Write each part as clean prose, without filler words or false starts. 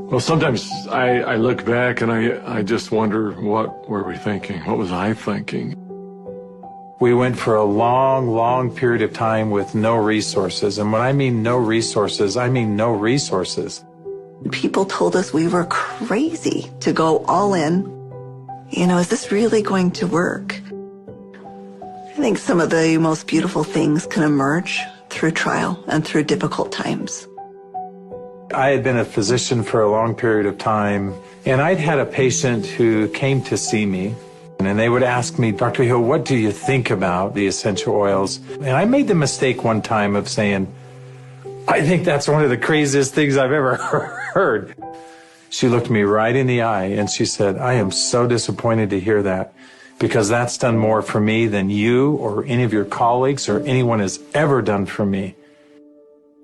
Well, sometimes I look back and I just wonder, what were we thinking? What was I thinking? We went for a long, long period of time with no resources. And when I mean no resources, I mean no resources. People told us we were crazy to go all in. You know, is this really going to work? I think some of the most beautiful things can emerge through trial and through difficult times. I had been a physician for a long period of time, and I'd had a patient who came to see me, and they would ask me, Dr. Hill, what do you think about the essential oils? And I made the mistake one time of saying, I think that's one of the craziest things I've ever heard. She looked me right in the eye and she said, I am so disappointed to hear that, because that's done more for me than you or any of your colleagues or anyone has ever done for me.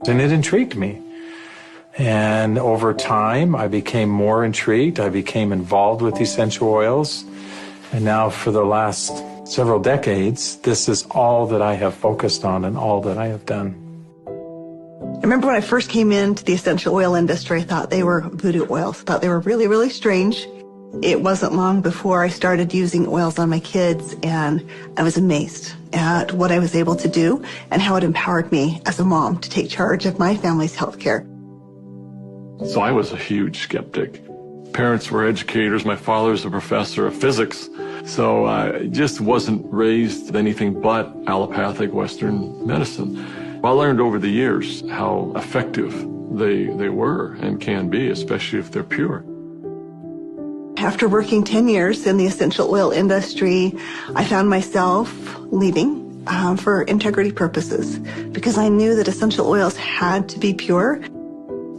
And it intrigued me. And over time, I became more intrigued. I became involved with essential oils. And now for the last several decades, this is all that I have focused on and all that I have done. I remember when I first came into the essential oil industry, I thought they were voodoo oils. I thought they were really, really strange. It wasn't long before I started using oils on my kids, and I was amazed at what I was able to do and how it empowered me as a mom to take charge of my family's health care. So I was a huge skeptic. Parents were educators. My father was a professor of physics. So I just wasn't raised with anything but allopathic Western medicine. I learned over the years how effective they were and can be, especially if they're pure. After working 10 years in the essential oil industry, I found myself leaving for integrity purposes, because I knew that essential oils had to be pure.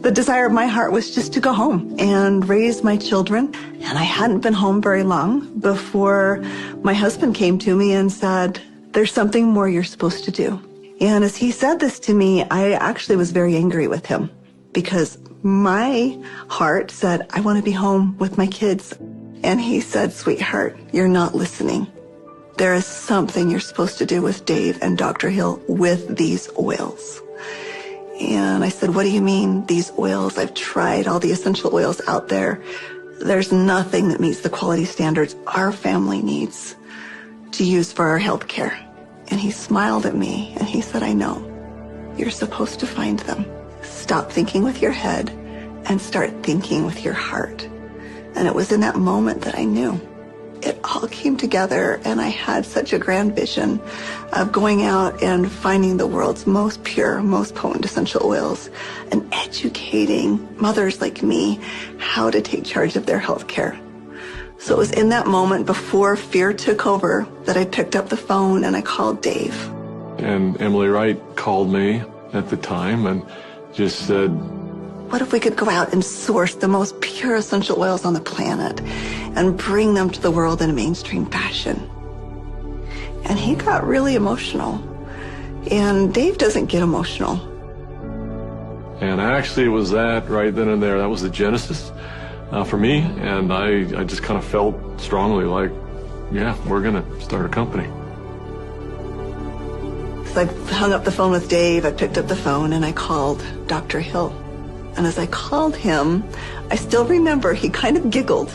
The desire of my heart was just to go home and raise my children. And I hadn't been home very long before my husband came to me and said, there's something more you're supposed to do. And as he said this to me, I actually was very angry with him, because my heart said, I want to be home with my kids. And he said, sweetheart, you're not listening. There is something you're supposed to do with Dave and Dr. Hill with these oils. And I said, what do you mean, these oils? I've tried all the essential oils out there. There's nothing that meets the quality standards our family needs to use for our health care. And he smiled at me and he said, I know. You're supposed to find them. Stop thinking with your head and start thinking with your heart. And it was in that moment that I knew. It all came together, and I had such a grand vision of going out and finding the world's most pure, most potent essential oils and educating mothers like me how to take charge of their health care. So it was in that moment, before fear took over, that I picked up the phone and I called Dave. And Emily Wright called me at the time and just said, what if we could go out and source the most pure essential oils on the planet and bring them to the world in a mainstream fashion? And he got really emotional. And Dave doesn't get emotional. And actually it was that right then and there. That was the genesis for me. And I just kind of felt strongly like, yeah, we're going to start a company. So I hung up the phone with Dave. I picked up the phone and I called Dr. Hill. And as I called him, I still remember he kind of giggled.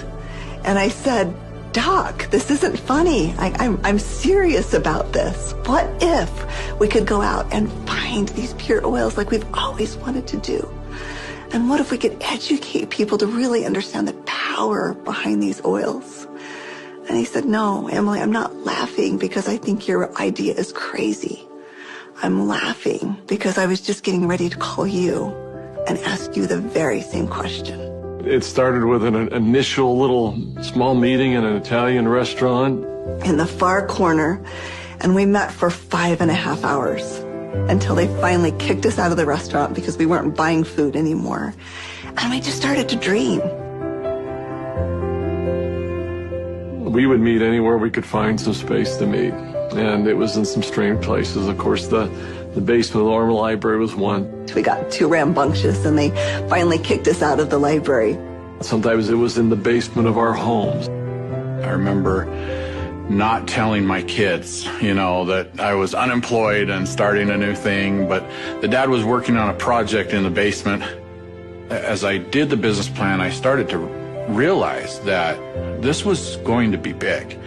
And I said, Doc, this isn't funny. I'm serious about this. What if we could go out and find these pure oils like we've always wanted to do? And what if we could educate people to really understand the power behind these oils? And he said, no, Emily, I'm not laughing because I think your idea is crazy. I'm laughing because I was just getting ready to call you and ask you the very same question. It started with an initial little small meeting in an Italian restaurant in the far corner, and we met for 5.5 hours until they finally kicked us out of the restaurant because we weren't buying food anymore. And we just started to dream. We would meet anywhere we could find some space to meet, and it was in some strange places. Of course, the basement of the Normal Library was one. We got too rambunctious and they finally kicked us out of the library. Sometimes it was in the basement of our homes. I remember not telling my kids, that I was unemployed and starting a new thing, but the dad was working on a project in the basement. As I did the business plan, I started to realize that this was going to be big.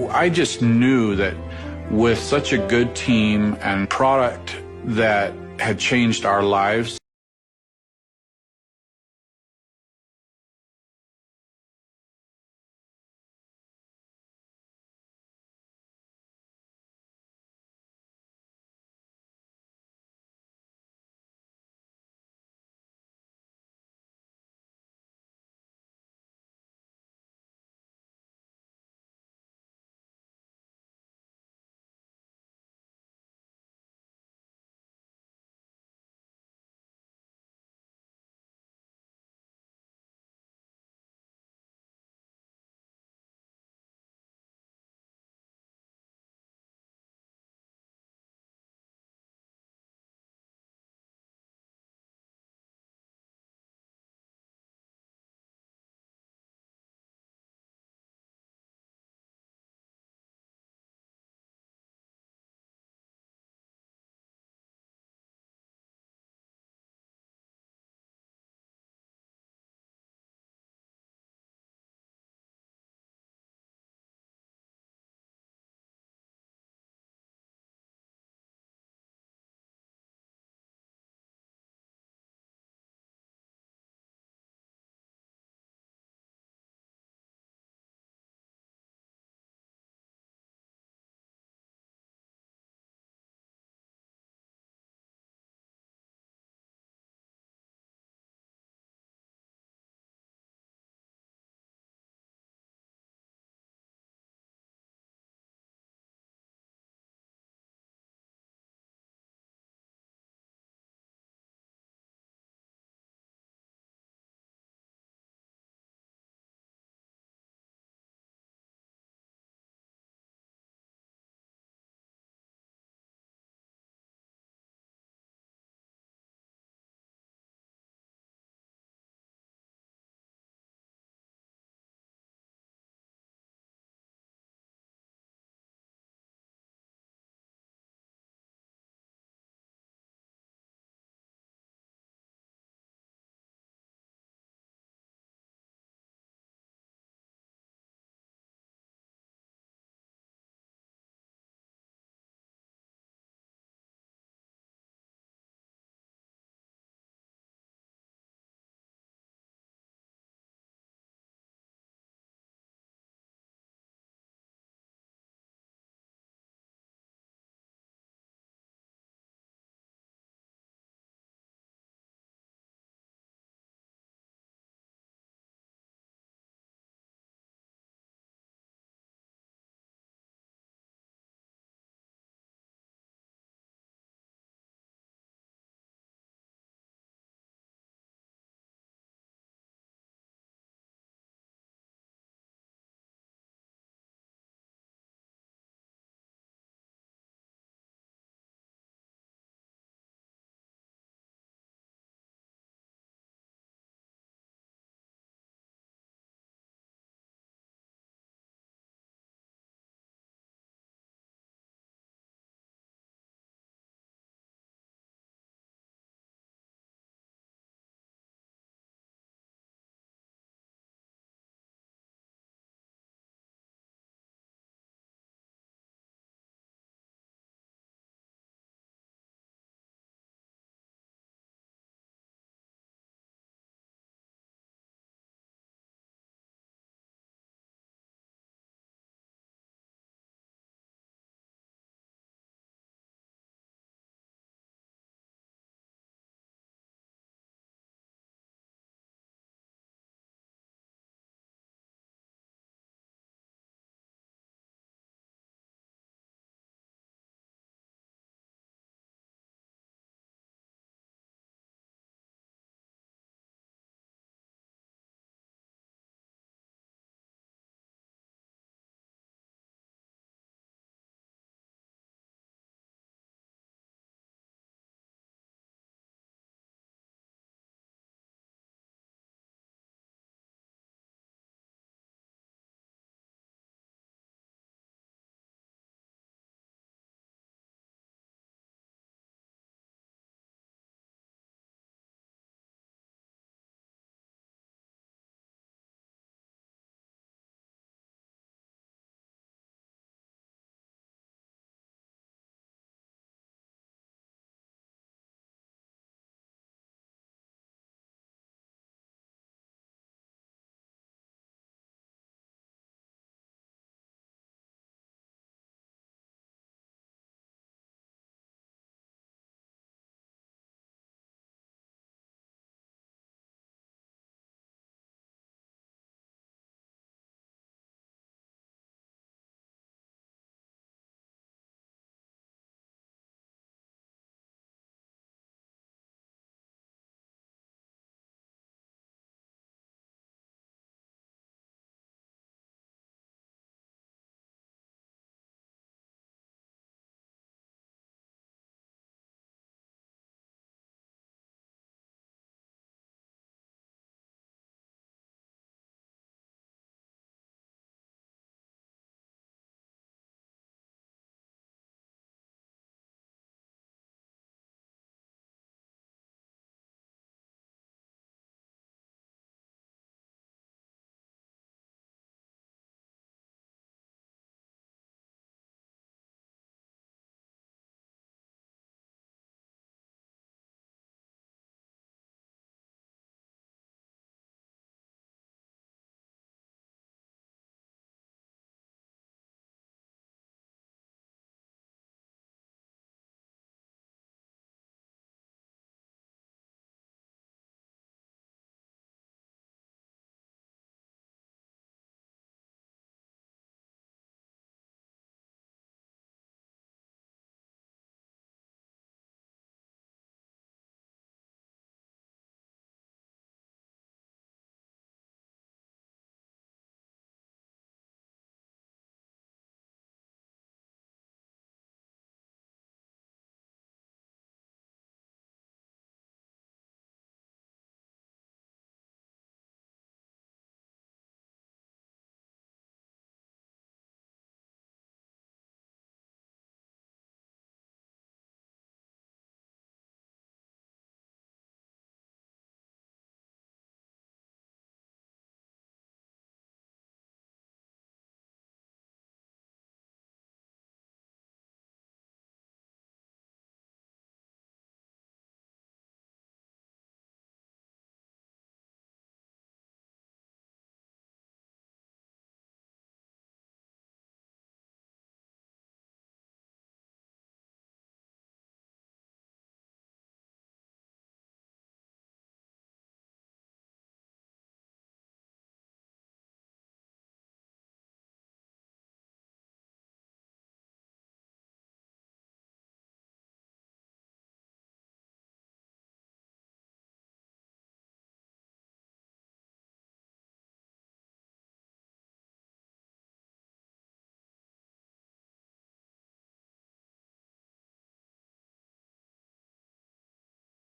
I just knew that with such a good team and product that had changed our lives,